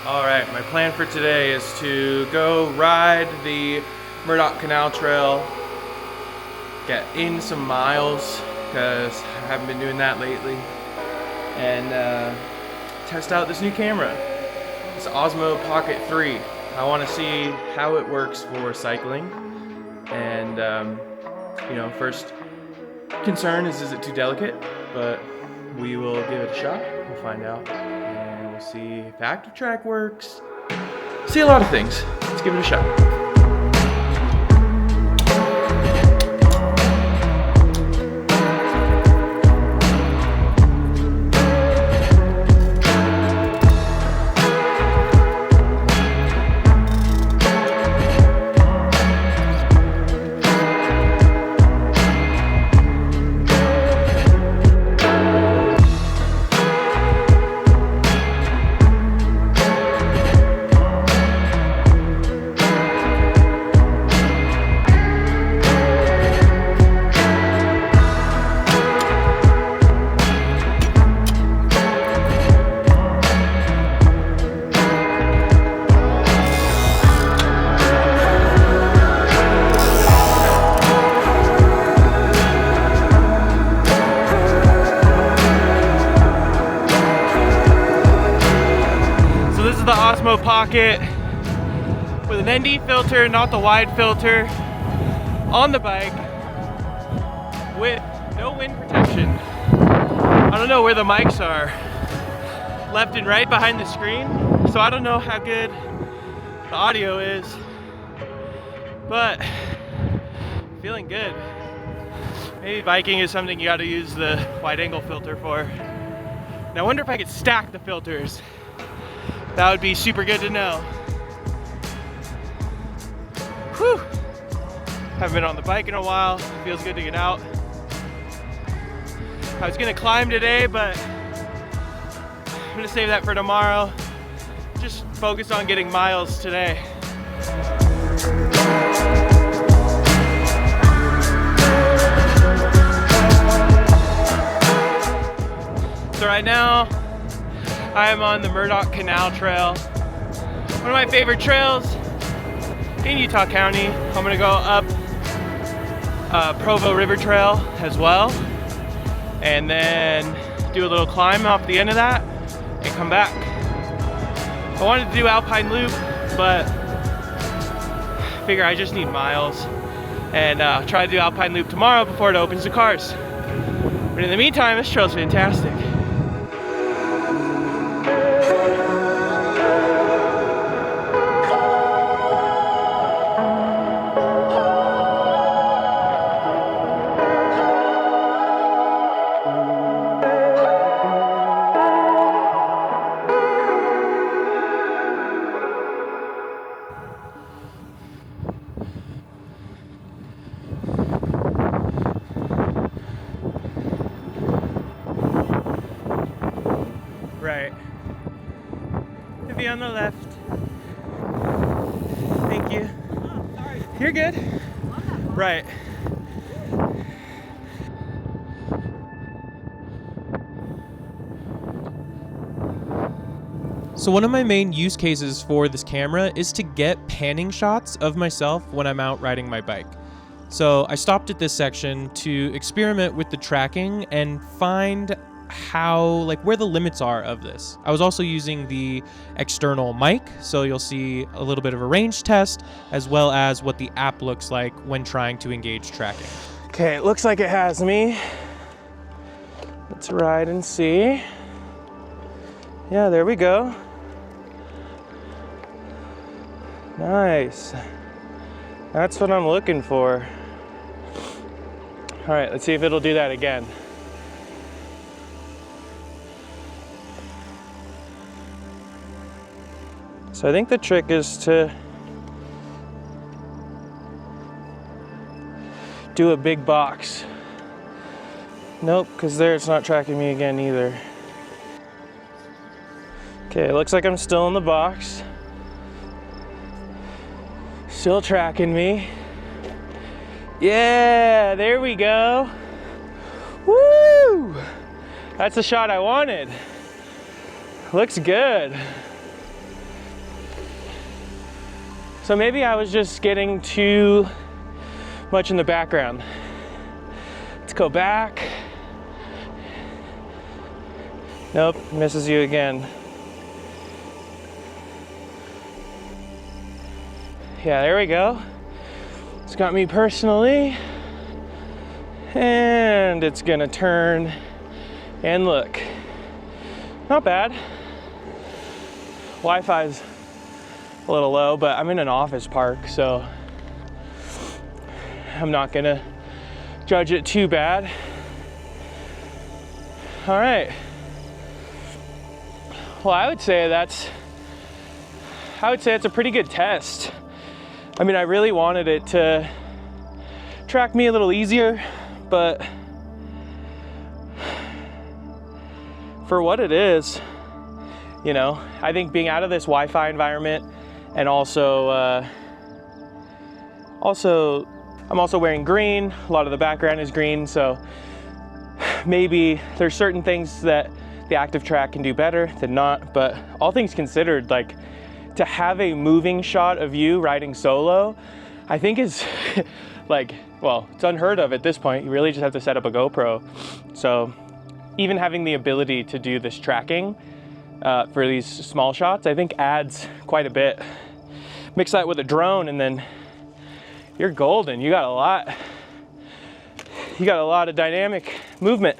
Alright, my plan for today is to go ride the Murdoch Canal Trail, get in some miles, because I haven't been doing that lately, and test out this new camera, this Osmo Pocket 3. I want to see how it works for cycling, and first concern is it too delicate, but we will give it a shot, we'll find out. We'll see if active track works. See a lot of things. Let's give it a shot. The Osmo Pocket with an ND filter, not the wide filter, on the bike with no wind protection. I don't know where the mics are, left and right behind the screen, so I don't know how good the audio is, but feeling good. Maybe biking is something you gotta use the wide angle filter for. Now I wonder if I could stack the filters. That would be super good to know. Whew. Haven't been on the bike in a while. Feels good to get out. I was gonna climb today, but I'm gonna save that for tomorrow. Just focus on getting miles today. So right now, I am on the Murdoch Canal Trail, one of my favorite trails in Utah County. I'm gonna go up Provo River Trail as well, and then do a little climb off the end of that and come back. I wanted to do Alpine Loop, but I figure I just need miles, and I'll try to do Alpine Loop tomorrow before it opens to cars. But in the meantime, this trail's fantastic. Right. Maybe on the left. Thank you. Oh, sorry. You're good. Right. So one of my main use cases for this camera is to get panning shots of myself when I'm out riding my bike. So I stopped at this section to experiment with the tracking and find where the limits are of this. I was also using the external mic, so you'll see a little bit of a range test as well as what the app looks like when trying to engage tracking. Okay, it looks like it has me. Let's ride and see. Yeah, there we go. Nice. That's what I'm looking for. All right, let's see if it'll do that again. So I think the trick is to do a big box. Nope, because there it's not tracking me again either. Okay, it looks like I'm still in the box. Still tracking me. Yeah, there we go. Woo! That's the shot I wanted. Looks good. So maybe I was just getting too much in the background. Let's go back. Nope, misses you again. Yeah, there we go. It's got me personally. And it's gonna turn and look. Not bad. Wi-Fi's a little low, but I'm in an office park, so I'm not gonna judge it too bad. All right. Well, I would say it's a pretty good test. I mean, I really wanted it to track me a little easier, but for what it is, you know, I think being out of this Wi-Fi environment, and also I'm also wearing green. A lot of the background is green, so maybe there's certain things that the active track can do better than not, but all things considered, like, to have a moving shot of you riding solo, I think is like, well, it's unheard of at this point. You really just have to set up a GoPro. So even having the ability to do this tracking for these small shots, I think adds quite a bit. Mix that with a drone and then you're golden. You got a lot of dynamic movement.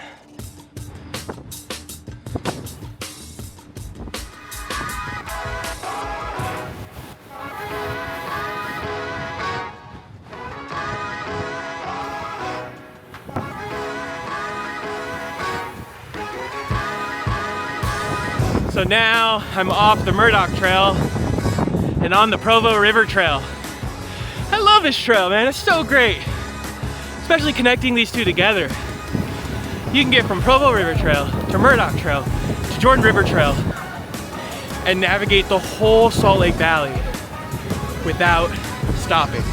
So now I'm off the Murdoch Trail and on the Provo River Trail. I love this trail, man. It's so great, especially connecting these two together. You can get from Provo River Trail to Murdoch Trail to Jordan River Trail and navigate the whole Salt Lake Valley without stopping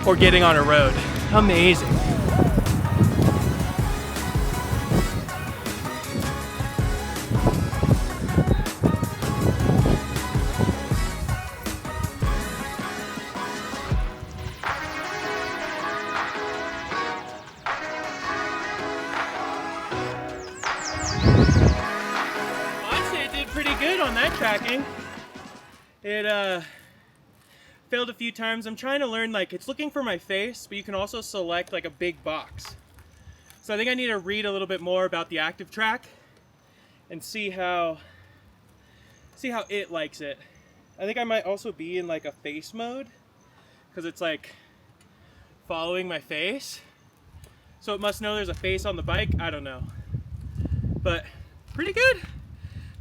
or getting on a road. Amazing. On that tracking. It failed a few times. I'm trying to learn, like, it's looking for my face, but you can also select like a big box. So I think I need to read a little bit more about the active track and see how it likes it. I think I might also be in like a face mode because it's like following my face. So it must know there's a face on the bike. I don't know. But pretty good.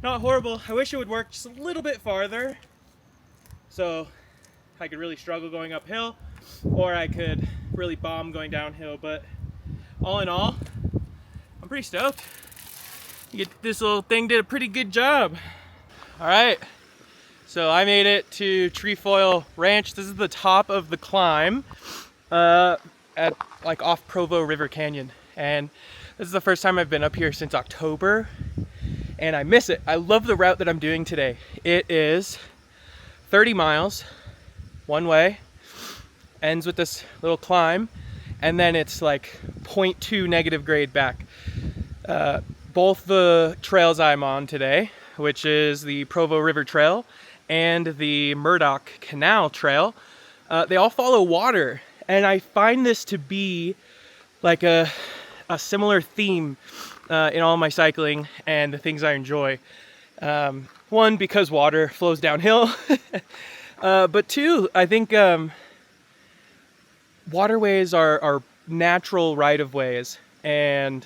Not horrible. I wish it would work just a little bit farther so I could really struggle going uphill, or I could really bomb going downhill, but all in all, I'm pretty stoked. This little thing did a pretty good job. All right, so I made it to Trefoil Ranch. This is the top of the climb at like off Provo River Canyon, and this is the first time I've been up here since October. And I miss it. I love the route that I'm doing today. It is 30 miles one way, ends with this little climb, and then it's like 0.2 negative grade back. Both the trails I'm on today, which is the Provo River Trail and the Murdoch Canal Trail, they all follow water. And I find this to be like a similar theme in all my cycling and the things I enjoy. One, because water flows downhill, but two, I think waterways are natural right-of-ways, and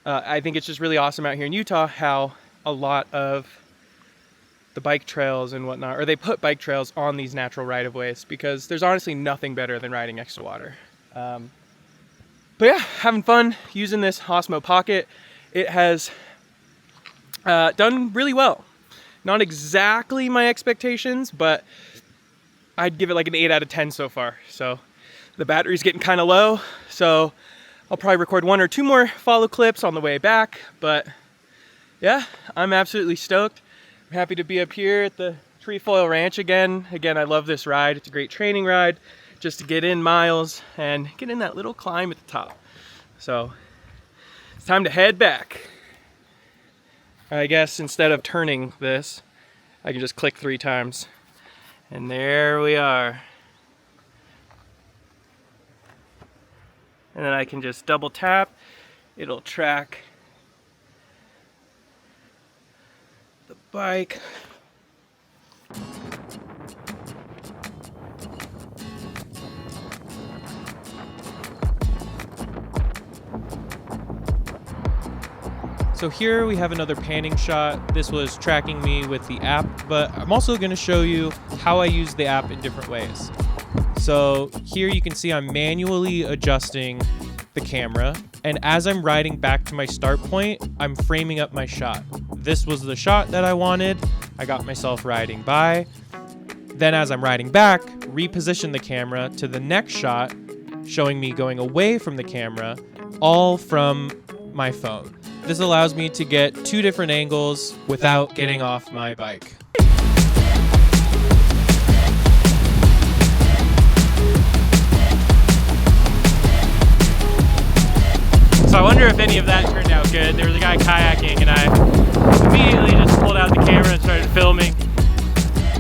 I think it's just really awesome out here in Utah how a lot of the bike trails and whatnot, or they put bike trails on these natural right-of-ways, because there's honestly nothing better than riding next to water. But yeah, having fun using this Osmo Pocket. It has done really well. Not exactly my expectations, but I'd give it like an 8 out of 10 so far. So the battery's getting kind of low, so I'll probably record 1 or 2 more follow clips on the way back. But yeah, I'm absolutely stoked. I'm happy to be up here at the Trefoil Ranch again. Again, I love this ride. It's a great training ride just to get in miles and get in that little climb at the top. So it's time to head back. I guess instead of turning this, I can just click 3 times. And there we are. And then I can just double tap. It'll track the bike. So here we have another panning shot. This was tracking me with the app, but I'm also going to show you how I use the app in different ways. So here you can see I'm manually adjusting the camera, and as I'm riding back to my start point, I'm framing up my shot. This was the shot that I wanted. I got myself riding by. Then as I'm riding back, reposition the camera to the next shot, showing me going away from the camera, all from my phone. This allows me to get 2 different angles without getting off my bike. So I wonder if any of that turned out good. There was a guy kayaking and I immediately just pulled out the camera and started filming.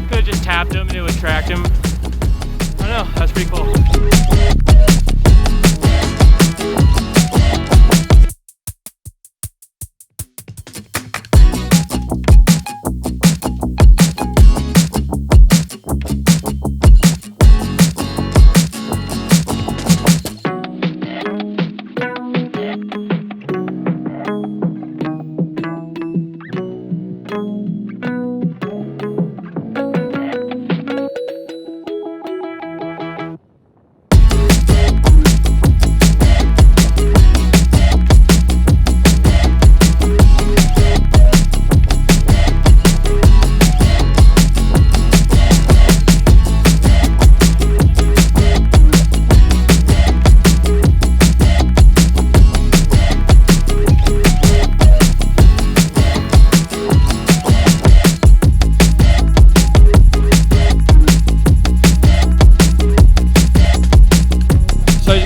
Could have just tapped him and it would track him. I don't know, that's pretty cool.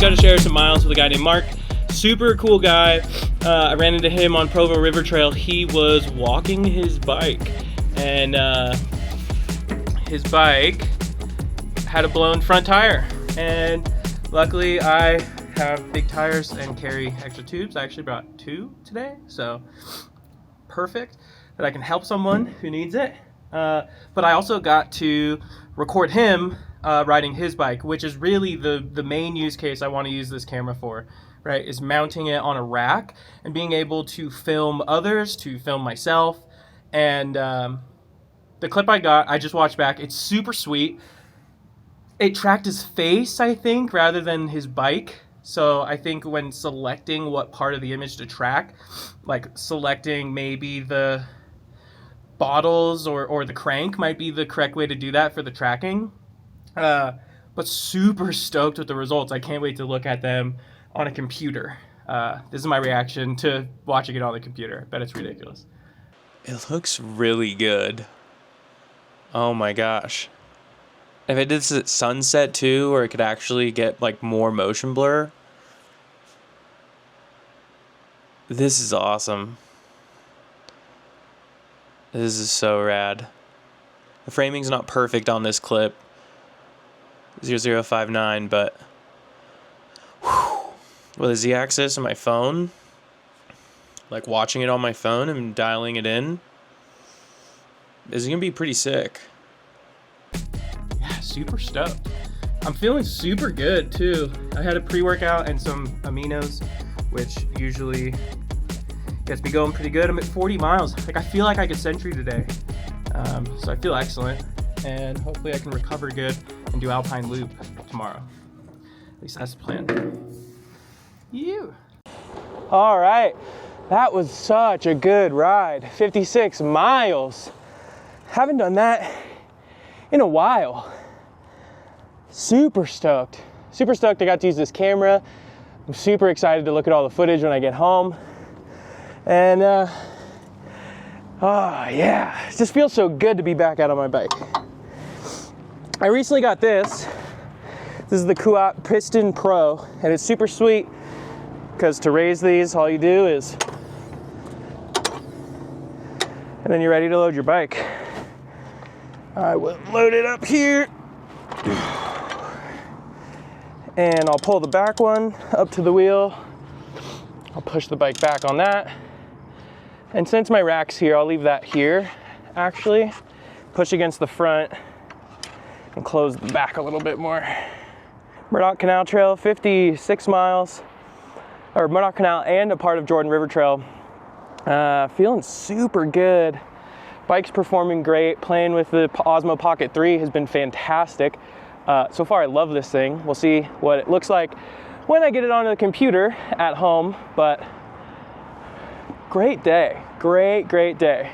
Got to share some miles with a guy named Mark. Super cool guy. I ran into him on Provo River Trail. He was walking his bike, and his bike had a blown front tire. And luckily, I have big tires and carry extra tubes. I actually brought 2 today, so perfect that I can help someone who needs it. But I also got to record him riding his bike, which is really the main use case I want to use this camera for, right? Is mounting it on a rack and being able to film others, to film myself. And the clip I got, I just watched back. It's super sweet. It tracked his face, I think, rather than his bike. So I think when selecting what part of the image to track, like selecting maybe the bottles or the crank might be the correct way to do that for the tracking. But super stoked with the results. I can't wait to look at them on a computer. This is my reaction to watching it on the computer. I bet it's ridiculous. It looks really good. Oh my gosh. If I did this at sunset too, where it could actually get like more motion blur. This is awesome. This is so rad. The framing's not perfect on this clip. 0059, but with a Z-axis and my phone, like watching it on my phone and dialing it in, is gonna be pretty sick. Yeah, super stoked. I'm feeling super good too. I had a pre-workout and some aminos, which usually gets me going pretty good. I'm at 40 miles. Like I feel like I could century today. So I feel excellent, and hopefully I can recover good and do Alpine Loop tomorrow. At least that's the plan. All right, that was such a good ride. 56 miles. Haven't done that in a while. Super stoked. Super stoked I got to use this camera. I'm super excited to look at all the footage when I get home. And Oh yeah, it just feels so good to be back out on my bike. I recently got this. This is the Kuat Piston Pro, and it's super sweet because to raise these, all you do is, and then you're ready to load your bike. I will load it up here, and I'll pull the back one up to the wheel. I'll push the bike back on that. And since my rack's here, I'll leave that here, actually. Push against the front and close the back a little bit more. Murdoch Canal Trail, 56 miles, or Murdoch Canal and a part of Jordan River Trail. Feeling super good. Bike's performing great. Playing with the Osmo Pocket 3 has been fantastic. So far, I love this thing. We'll see what it looks like when I get it onto the computer at home, but great day, great day.